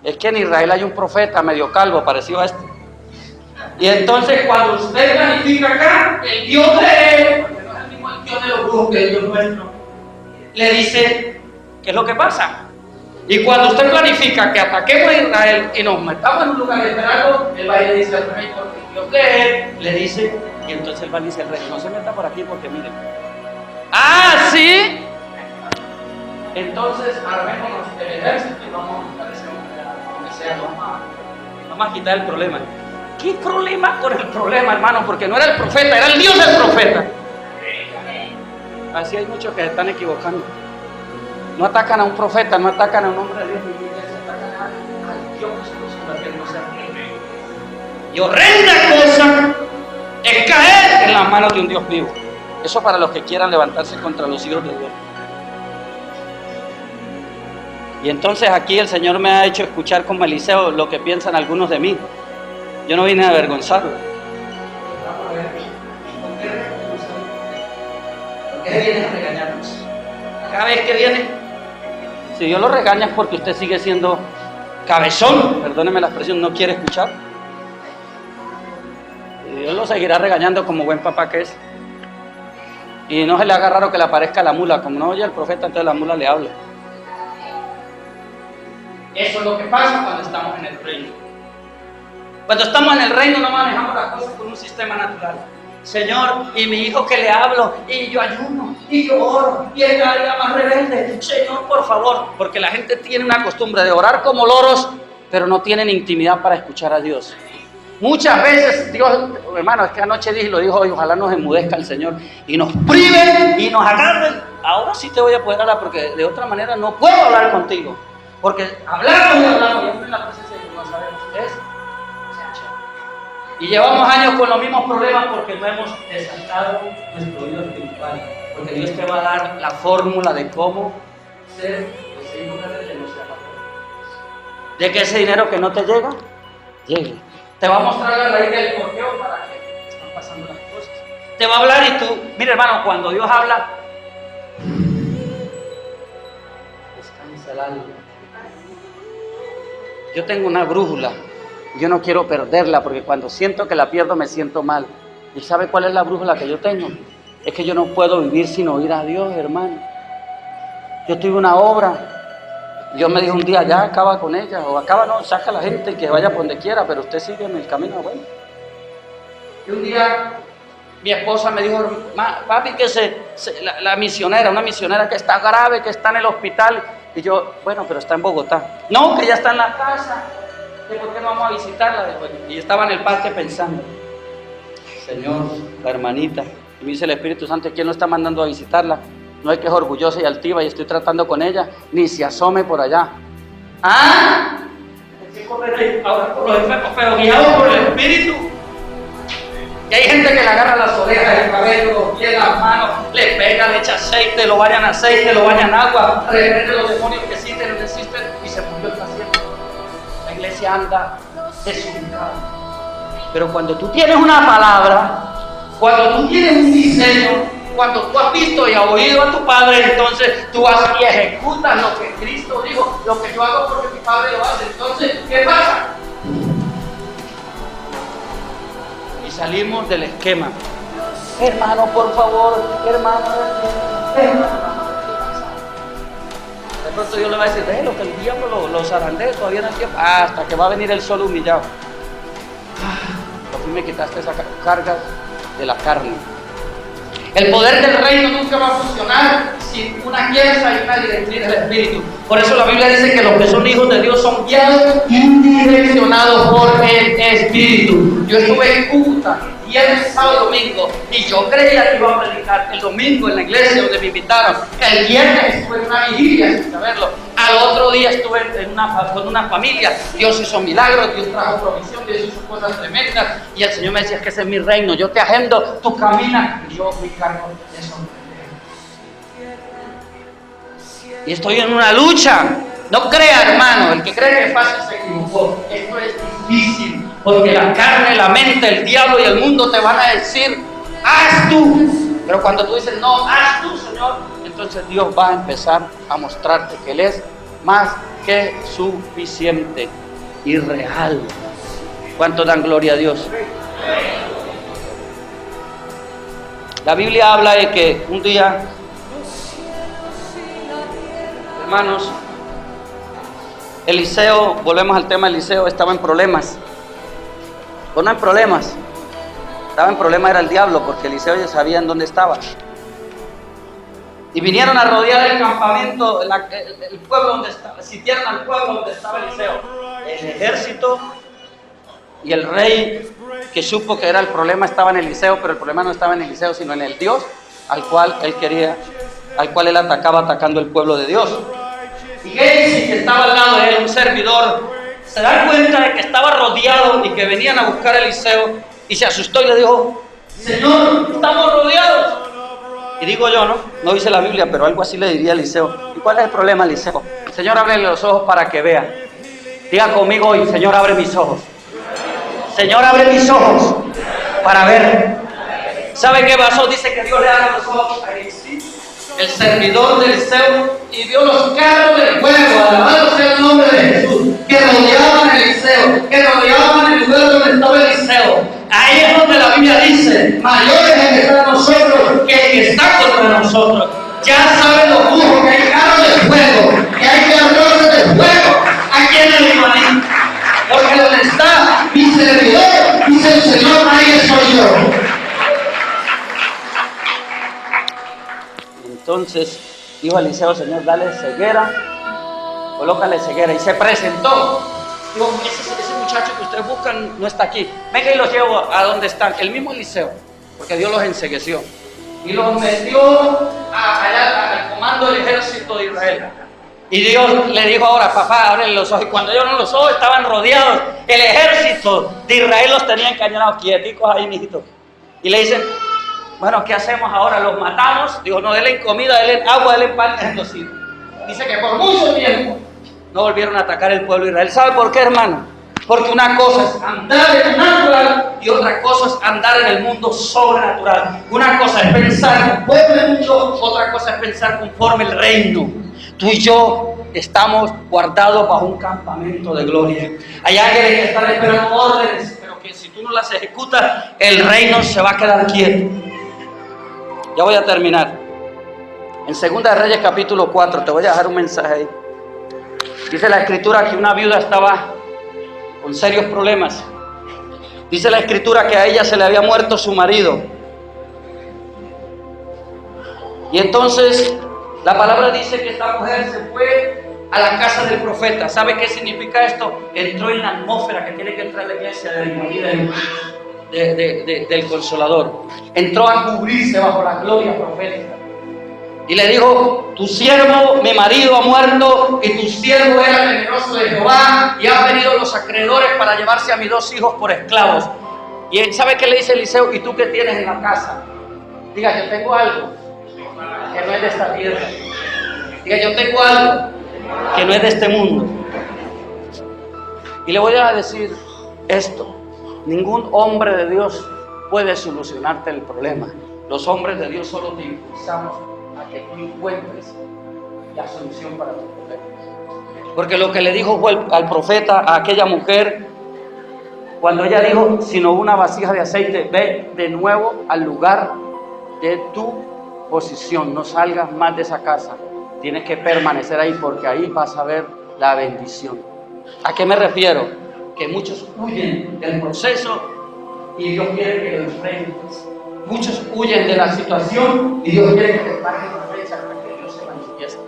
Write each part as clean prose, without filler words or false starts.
Es que en Israel hay un profeta medio calvo, parecido a este. Y entonces cuando usted planifica acá, el Dios de él, porque no es el mismo el Dios de los brujos que el Dios nuestro, le dice, ¿qué es lo que pasa? Y cuando usted planifica que ataquemos a Israel y nos metamos en un lugar esperado, él va y le dice al rey, porque el Dios de él le dice, y entonces él va y dice al rey, no se meta por aquí porque miren. ¡Ah, sí! Entonces armémonos el ejército y vamos a quitar ese hombre donde sea, vamos a quitar el problema. ¿Qué problema con el problema, hermano? Porque no era el profeta, era el Dios del profeta. Así hay muchos que se están equivocando. No atacan a un profeta, no atacan a un hombre de Dios, atacan al Dios que no sea. Y horrenda cosa es caer en las manos de un Dios vivo. Eso para los que quieran levantarse contra los hijos de Dios. Y entonces aquí el Señor me ha hecho escuchar como Eliseo lo que piensan algunos de mí. Yo no vine a avergonzarlo. ¿Por qué viene a regañarnos? Cada vez que viene, si Dios lo regaña es porque usted sigue siendo cabezón, perdóneme la expresión, no quiere escuchar. Y Dios lo seguirá regañando como buen papá que es. Y no se le haga raro que le aparezca la mula, como no oye el profeta, entonces la mula le habla. Eso es lo que pasa cuando estamos en el reino. Cuando estamos en el reino no manejamos las cosas con un sistema natural. Señor, y mi hijo que le hablo, y yo ayuno, y yo oro, y él cada día más rebelde. Señor, por favor, porque la gente tiene una costumbre de orar como loros, pero no tienen intimidad para escuchar a Dios. Muchas veces Dios, hermano, es que anoche dije, lo dijo hoy, ojalá nos enmudezca el Señor y nos prive y nos agarre. Ahora sí te voy a poder hablar, porque de otra manera no puedo hablar contigo. Porque hablamos y hablamos, y en la presencia de Dios no sabemos qué es. Y llevamos años con los mismos problemas porque no hemos desatado nuestro oído espiritual. Porque Dios te va a dar la fórmula de cómo ser los hijos de no sea patrón. De que ese dinero que no te llega, llegue. Te va a mostrar la raíz del porqueo para que están pasando las cosas. Te va a hablar y tú, mira hermano, cuando Dios habla, descansa el alma. Yo tengo una brújula. Yo no quiero perderla porque cuando siento que la pierdo me siento mal. ¿Y sabe cuál es la brújula que yo tengo? Es que yo no puedo vivir sin oír a Dios, hermano. Yo tuve una obra. Dios me dijo un día, ya acaba con ella. O acaba, no, saca a la gente que vaya por donde quiera, pero usted sigue en el camino bueno. Y un día mi esposa me dijo, papi, que la misionera, una misionera que está grave, que está en el hospital. Y yo, bueno, pero está en Bogotá. No, que ya está en la casa. ¿Por qué no vamos a visitarla? Y estaba en el parque pensando, Señor, la hermanita, y me dice el Espíritu Santo, ¿quién lo está mandando a visitarla? No es que es orgullosa y altiva y estoy tratando con ella, ni se asome por allá. ¡Ah! Hay que correr ahora por los enfermos, pero guiados por el Espíritu. Y hay gente que le agarra las orejas, el cabello, los pies, las manos, le pega, le echa aceite, lo bañan aceite, lo bañan agua, reprende los demonios que existen o no existen y se murió el paciente. La iglesia anda desubicada. Pero cuando tú tienes una palabra, cuando tú tienes un diseño, cuando tú has visto y has oído a tu Padre, entonces tú vas y ejecutas lo que Cristo dijo, lo que yo hago porque mi Padre lo hace. Entonces, ¿qué pasa? Y salimos del esquema. Hermano, por favor, hermano. De pronto Dios le va a decir, ve lo que el diablo lo zarandee, todavía no es tiempo, hasta que va a venir el sol humillado. Por fin me quitaste esa carga de la carne. El poder del reino nunca va a funcionar sin una guía y una directriz del Espíritu. Por eso la Biblia dice que los que son hijos de Dios son guiados y direccionados por el Espíritu. Yo estuve en Cúcuta viernes, sábado, domingo, y yo creía que iba a predicar el domingo en la iglesia donde me invitaron. El viernes estuve en una vigilia sin saberlo. Al otro día estuve con una familia. Dios hizo milagros, Dios trajo provisión, Dios hizo cosas tremendas. Y el Señor me decía, es que ese es mi reino, yo te agendo, tú caminas, y yo me cargo de eso. Y estoy en una lucha. No crea, hermano, el que cree que es fácil se equivocó. Esto es difícil, porque la carne, la mente, el diablo y el mundo te van a decir, haz tú. Pero cuando tú dices, no, haz tú, Señor, entonces Dios va a empezar a mostrarte que Él es más que suficiente y real. ¿Cuánto dan gloria a Dios? La Biblia habla de que un día, hermanos, Eliseo, volvemos al tema de Eliseo, estaba en problemas. Pues no en problemas, estaba en problemas, era el diablo, porque Eliseo ya sabía en dónde estaba. Y vinieron a rodear el campamento, el pueblo donde estaba, sitiaron al pueblo donde estaba Eliseo. El ejército y el rey, que supo que era el problema, estaba en Eliseo, pero el problema no estaba en Eliseo, sino en el Dios al cual él quería, al cual él atacaba, atacando el pueblo de Dios. Y Gehazi, que estaba al lado de él, un servidor, se da cuenta de que estaba rodeado y que venían a buscar a Eliseo, y se asustó y le dijo: Señor, estamos rodeados. Y digo yo, no dice la Biblia, pero algo así le diría a Eliseo: ¿y cuál es el problema, Eliseo? Señor, ábrele los ojos para que vea. Diga conmigo hoy: Señor, abre mis ojos. Señor, abre mis ojos para ver. ¿Sabe qué pasó? Dice que Dios le abre los ojos a Eliseo, el servidor de Eliseo, y vio los carros de fuego, alabado sea el nombre de Jesús, que rodeaban a Eliseo, que rodeaban el lugar donde estaba Eliseo. Ahí es donde la Biblia dice: mayor es el que está en nosotros que el que está contra nosotros. Ya saben los brujos que hay carros de fuego, que hay carros de fuego aquí en el Limaní. Porque donde está mi servidor, dice el Señor, ahí soy yo. Entonces dijo Eliseo: Señor, dale ceguera, colócale ceguera. Y se presentó. Digo, ese muchacho que ustedes buscan no está aquí. Venga y los llevo a donde están. El mismo Eliseo, porque Dios los encegueció. Y los metió allá al comando del ejército de Israel. Y Dios le dijo: ahora, papá, ábrele los ojos. Y cuando ellos no los ojos, estaban rodeados. El ejército de Israel los tenía encañonados, quieticos ahí, mijitos. Y le dicen: bueno, ¿qué hacemos ahora? ¿Los matamos? Digo, no, denle comida, denle agua, denle pan. Dice que por mucho tiempo no volvieron a atacar el pueblo de Israel. ¿Sabe por qué, hermano? Porque una cosa es andar en el natural y otra cosa es andar en el mundo sobrenatural. Una cosa es pensar conforme el mundo, otra cosa es pensar conforme el reino. Tú y yo estamos guardados bajo un campamento de gloria. Hay ángeles que están esperando órdenes, pero que si tú no las ejecutas, el reino se va a quedar quieto. Ya voy a terminar. En 2 de Reyes capítulo 4, te voy a dejar un mensaje ahí. Dice la escritura que una viuda estaba con serios problemas. Dice la escritura que a ella se le había muerto su marido. Y entonces la palabra dice que esta mujer se fue a la casa del profeta. ¿Sabe qué significa esto? Entró en la atmósfera que tiene que entrar la iglesia del Consolador. Entró a cubrirse bajo la gloria profética. Y le dijo: tu siervo, mi marido, ha muerto, y tu siervo era temeroso de Jehová, y han venido los acreedores para llevarse a mis 2 hijos por esclavos. Y él, ¿sabe qué le dice Eliseo? ¿Y tú qué tienes en la casa? Diga: yo tengo algo que no es de esta tierra. Diga: yo tengo algo que no es de este mundo. Y le voy a decir esto: ningún hombre de Dios puede solucionarte el problema. Los hombres de Dios solo te impulsamos a que tú encuentres la solución para tu problema. Porque lo que le dijo fue al profeta a aquella mujer, cuando ella dijo: sino una vasija de aceite, ve de nuevo al lugar de tu posición, no salgas más de esa casa, tienes que permanecer ahí, porque ahí vas a ver la bendición. ¿A qué me refiero? Que muchos huyen del proceso y Dios quiere que lo enfrentes. Muchos huyen de la situación y Dios quiere que te pagues la fecha para que Dios se manifieste.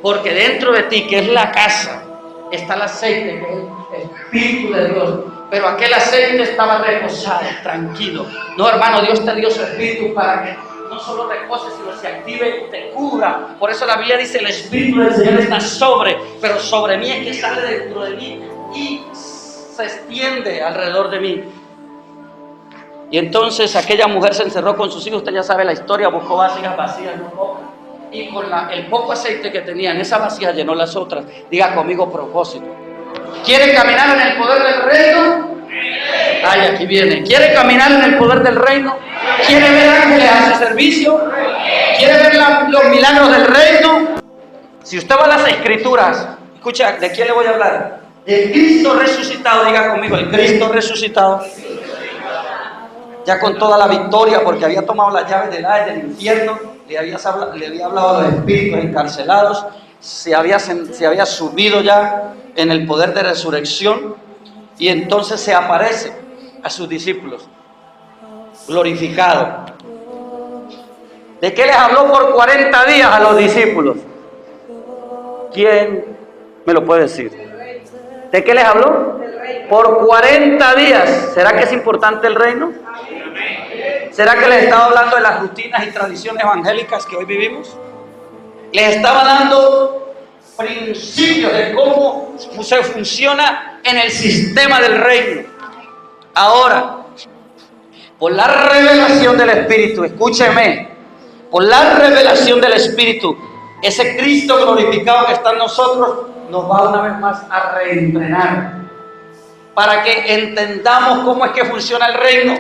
Porque dentro de ti, que es la casa, está el aceite, que es el Espíritu de Dios. Pero aquel aceite estaba reposado, tranquilo. No, hermano, Dios te dio su Espíritu para que no solo repose, sino se active y te cubra. Por eso la Biblia dice: el Espíritu del Señor está sobre, pero sobre mí es que sale dentro de mí y se extiende alrededor de mí. Y entonces aquella mujer se encerró con sus hijos. Usted ya sabe la historia, buscó vasijas vacías, no pocas, y con el poco aceite que tenía en esa vasija llenó las otras. Diga conmigo: propósito. ¿Quiere caminar en el poder del reino? Ay, aquí viene. ¿Quiere caminar en el poder del reino? ¿Quiere ver ángeles a su servicio? ¿Quiere ver los milagros del reino? Si usted va a las escrituras Escucha, ¿de quién le voy a hablar? El Cristo resucitado, diga conmigo, el Cristo resucitado. Ya con toda la victoria, porque había tomado las llaves del Hades, del infierno, le había hablado a los espíritus encarcelados, se había subido ya en el poder de resurrección, y entonces se aparece a sus discípulos, glorificado. ¿De qué les habló por 40 días a los discípulos? ¿Quién me lo puede decir? ¿De qué les habló? Por 40 días. ¿Será que es importante el reino? ¿Será que les estaba hablando de las rutinas y tradiciones evangélicas que hoy vivimos? Les estaba dando principios de cómo se funciona en el sistema del reino. Ahora, por la revelación del Espíritu, escúcheme, por la revelación del Espíritu, ese Cristo glorificado que está en nosotros nos va una vez más a reentrenar para que entendamos cómo es que funciona el reino,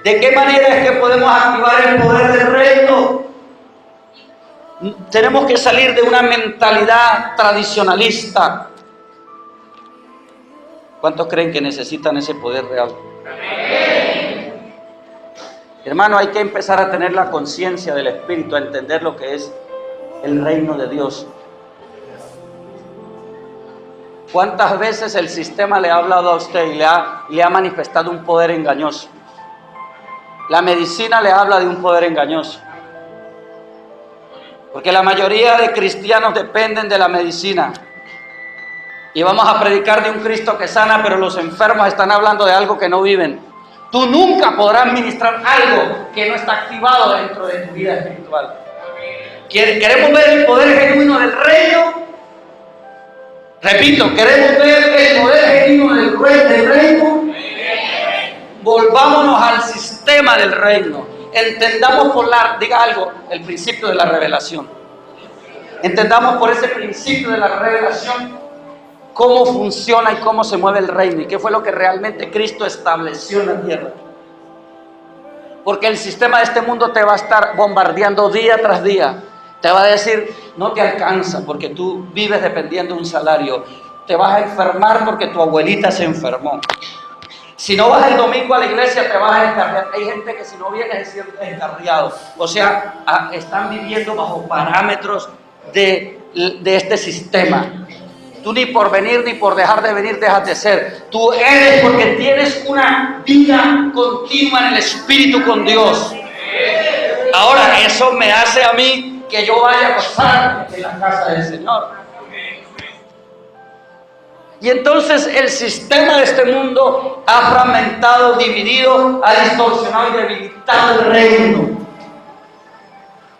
de qué manera es que podemos activar el poder del reino. Tenemos que salir de una mentalidad tradicionalista. ¿Cuántos creen que necesitan ese poder real? Hermano, hay que empezar a tener la conciencia del Espíritu, a entender lo que es el reino de Dios. ¿Cuántas veces el sistema le ha hablado a usted y le ha manifestado un poder engañoso? La medicina le habla de un poder engañoso. Porque la mayoría de cristianos dependen de la medicina. Y vamos a predicar de un Cristo que sana, pero los enfermos están hablando de algo que no viven. Tú nunca podrás ministrar algo que no está activado dentro de tu vida espiritual. ¿Queremos ver el poder genuino del reino? Repito, ¿queremos ver el poder genuino del reino? Volvámonos al sistema del reino. Entendamos diga algo, el principio de la revelación. Entendamos por ese principio de la revelación cómo funciona y cómo se mueve el reino y qué fue lo que realmente Cristo estableció en la tierra. Porque el sistema de este mundo te va a estar bombardeando día tras día. Te va a decir, no te alcanza porque tú vives dependiendo de un salario. Te vas a enfermar porque tu abuelita se enfermó. Si no vas el domingo a la iglesia te vas a descarriar. Hay gente que si no viene es descarriado. O sea, están viviendo bajo parámetros de este sistema. Tú ni por venir ni por dejar de venir dejas de ser. Tú eres porque tienes una vida continua en el Espíritu con Dios. Ahora, eso me hace a mí que yo vaya a gozar en la casa del Señor. Y entonces el sistema de este mundo ha fragmentado, dividido, ha distorsionado y debilitado el reino.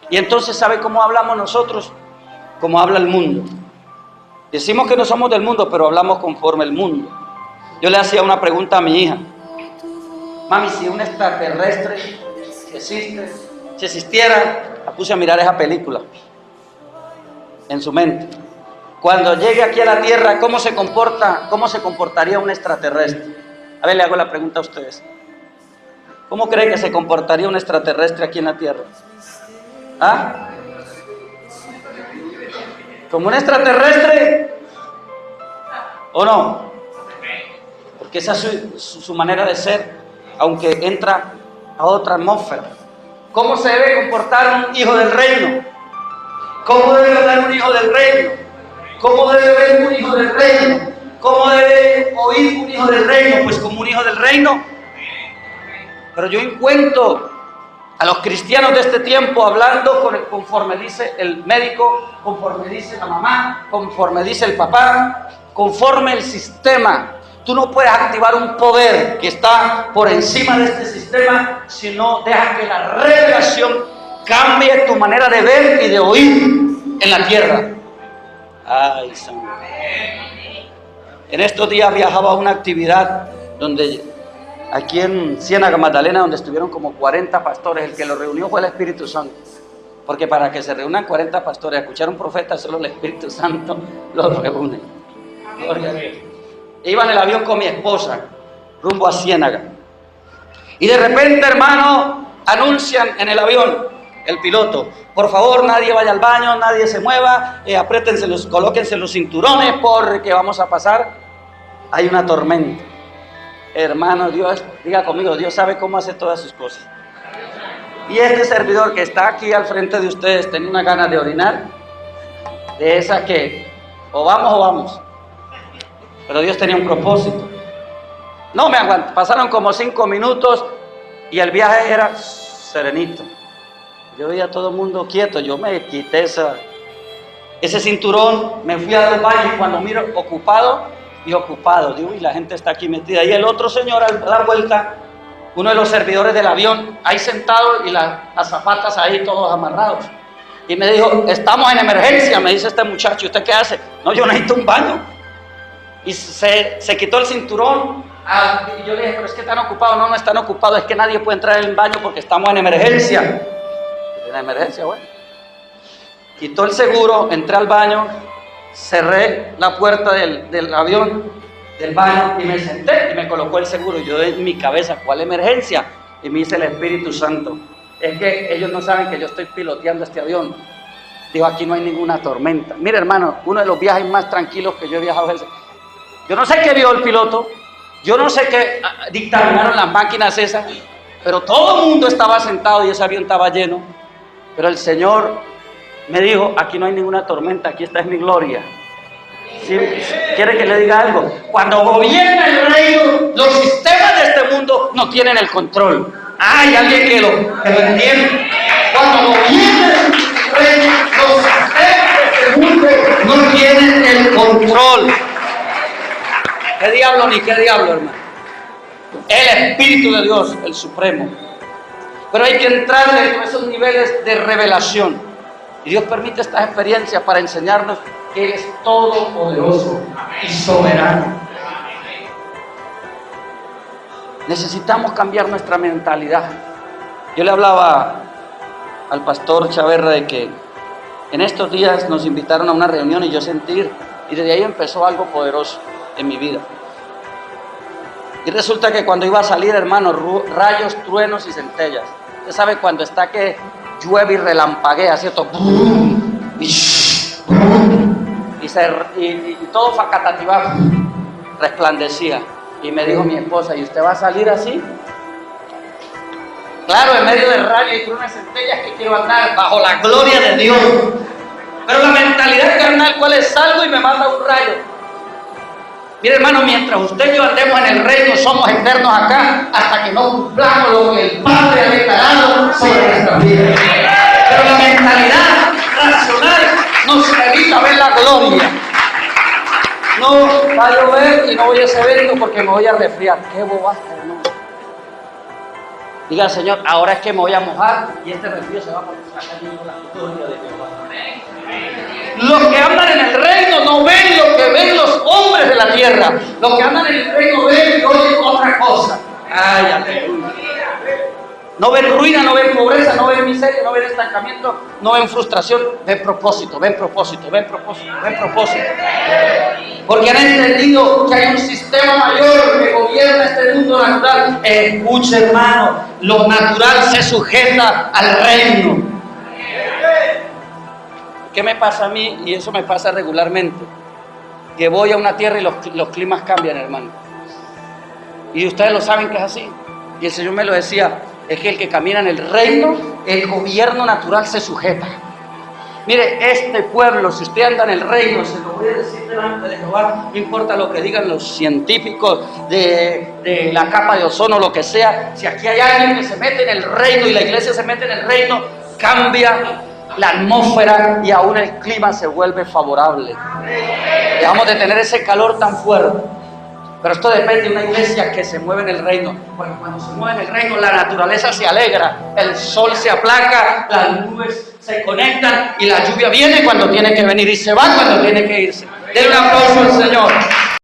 Y entonces, ¿sabe cómo hablamos nosotros? Como habla el mundo. Decimos que no somos del mundo, pero hablamos conforme el mundo. Yo le hacía una pregunta a mi hija. Mami, si un extraterrestre si existiera, la puse a mirar esa película en su mente. Cuando llegue aquí a la tierra, ¿cómo se comportaría un extraterrestre? A ver, le hago la pregunta a ustedes. ¿Cómo creen que se comportaría un extraterrestre aquí en la tierra? ¿Ah? ¿Como un extraterrestre? ¿O no? Porque esa es su manera de ser, aunque entra a otra atmósfera. ¿Cómo se debe comportar un hijo del reino? ¿Cómo debe hablar un hijo del reino? ¿Cómo debe ver un hijo del reino? ¿Cómo debe oír un hijo del reino? Pues como un hijo del reino. Pero yo encuentro a los cristianos de este tiempo hablando conforme dice el médico, conforme dice la mamá, conforme dice el papá, conforme el sistema. Tú no puedes activar un poder que está por encima de este sistema si no dejas que la revelación cambie tu manera de ver y de oír en la tierra. Ay, Señor. En estos días viajaba a una actividad aquí en Ciénaga, Magdalena, donde estuvieron como 40 pastores. El que los reunió fue el Espíritu Santo. Porque para que se reúnan 40 pastores a escuchar a un profeta, solo el Espíritu Santo los reúne. Gloria a Dios. Iba en el avión con mi esposa, rumbo a Ciénaga. Y de repente, hermano, anuncian en el avión, el piloto, Por favor, nadie vaya al baño, nadie se mueva, colóquense los cinturones porque vamos a pasar. Hay una tormenta. Hermano, Dios, diga conmigo, Dios sabe cómo hace todas sus cosas. Y este servidor que está aquí al frente de ustedes tenía una gana de orinar, de esa que o vamos. Pero Dios tenía un propósito. No me aguanté, pasaron como 5 minutos y el viaje era serenito. Yo veía a todo el mundo quieto, yo me quité ese cinturón, me fui al baño y cuando miro ocupado, digo, y la gente está aquí metida. Y el otro señor al dar vuelta, uno de los servidores del avión, ahí sentado y las azafatas ahí todos amarrados. Y me dijo, estamos en emergencia, me dice este muchacho, ¿usted qué hace? No, yo necesito un baño. Y se quitó el cinturón. Y yo le dije, pero es que están ocupados. No están ocupados, es que nadie puede entrar en el baño porque estamos en emergencia. En emergencia, bueno. Quitó el seguro, entré al baño, cerré la puerta del avión, del baño, y me senté y me colocó el seguro. Y yo en mi cabeza, ¿cuál emergencia? Y me dice el Espíritu Santo, es que ellos no saben que yo estoy piloteando este avión. Digo, aquí no hay ninguna tormenta. Mire, hermano, uno de los viajes más tranquilos que yo he viajado es ese. Yo no sé qué vio el piloto, yo no sé qué dictaminaron las máquinas esas, pero todo el mundo estaba sentado y ese avión estaba lleno. Pero el Señor me dijo, aquí no hay ninguna tormenta, aquí está mi gloria. ¿Sí? ¿Quiere que le diga algo? Cuando gobierna el reino, los sistemas de este mundo no tienen el control. Hay alguien que lo entiende. Cuando gobierna el reino, los sistemas de este mundo no tienen el control. ¿Qué diablo ni qué diablo, hermano? El Espíritu de Dios, el Supremo. Pero hay que entrar en esos niveles de revelación. Y Dios permite estas experiencias para enseñarnos que Él es todopoderoso y soberano. Necesitamos cambiar nuestra mentalidad. Yo le hablaba al pastor Chaverra de que en estos días nos invitaron a una reunión y yo sentí, y desde ahí empezó algo poderoso en mi vida. Y resulta que cuando iba a salir, hermano, rayos, truenos y centellas. Usted sabe cuando está que llueve y relampaguea, ¿cierto? Y todo facatativado, resplandecía. Y me dijo mi esposa, ¿y usted va a salir así? Claro, en medio de rayos y truenos y centellas que quiero andar bajo la gloria de Dios. Pero la mentalidad carnal, ¿cuál es? Salgo y me manda un rayo. Mire, hermano, mientras usted y yo andemos en el reino, somos eternos acá hasta que no cumplamos lo que el Padre ha declarado sobre nuestra vida. Pero la mentalidad racional nos evita ver la gloria. No va a llover y no voy a ese evento porque me voy a resfriar. Qué bobaste, hermano. Diga, Señor, ahora es que me voy a mojar y este resfrío se va porque está cayendo la gloria de Jehová. Los que andan en el reino no ven lo que ven los hombres de la tierra. Los que andan en el reino ven y oyen otra cosa. Ay, aleluya. No ven ruina, no ven pobreza, no ven miseria, no ven estancamiento, no ven frustración. Ven propósito, ven propósito, ven propósito, ven propósito. Porque han entendido que hay un sistema mayor que gobierna este mundo natural. Escuche, hermano, lo natural se sujeta al reino. ¿Qué me pasa a mí? Y eso me pasa regularmente. Que voy a una tierra y los climas cambian, hermano. Y ustedes lo saben que es así. Y el Señor me lo decía, es que el que camina en el reino, el gobierno natural se sujeta. Mire, este pueblo, si usted anda en el reino, se lo voy a decir delante de Jehová, no importa lo que digan los científicos de la capa de ozono, lo que sea, si aquí hay alguien que se mete en el reino y la iglesia se mete en el reino, cambia la atmósfera y aún el clima se vuelve favorable. Dejamos de tener ese calor tan fuerte. Pero esto depende de una iglesia que se mueve en el reino. Porque cuando se mueve en el reino, la naturaleza se alegra, el sol se aplaca, las nubes se conectan y la lluvia viene cuando tiene que venir y se va cuando tiene que irse. Denle un aplauso al Señor.